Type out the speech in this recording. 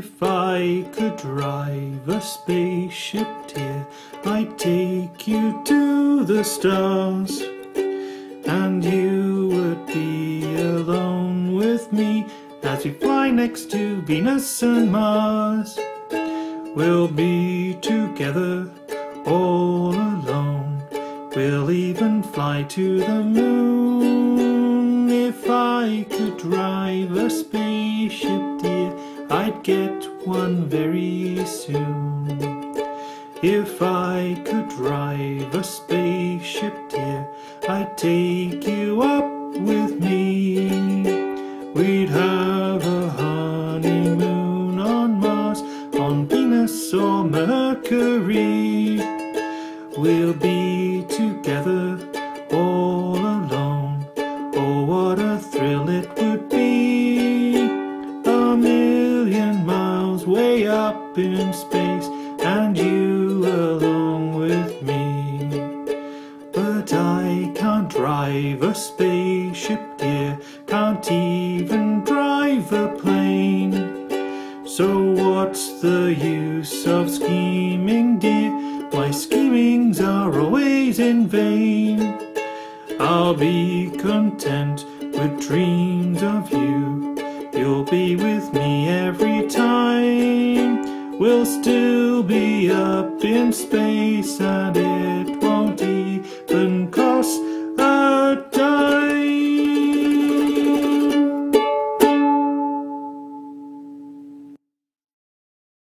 If I could drive a spaceship, dear, I'd take you to the stars, and you would be alone with me as we fly next to Venus and Mars. We'll be together all alone, we'll even fly to the moon. If I could drive a spaceship, dear, I'd get one very soon. If I could drive a spaceship, dear, I'd take you up with me. We'd have a honeymoon on Mars, on Venus or Mercury. We'll be together all alone, oh what a thrill it would be. A million miles way up in space, and you along with me. But I can't drive a spaceship, dear, can't even drive a plane. So what's the use of scheming, dear? My schemings are always in vain. I'll be content with dreams of you. You'll be with me every time. We'll still be up in space, and it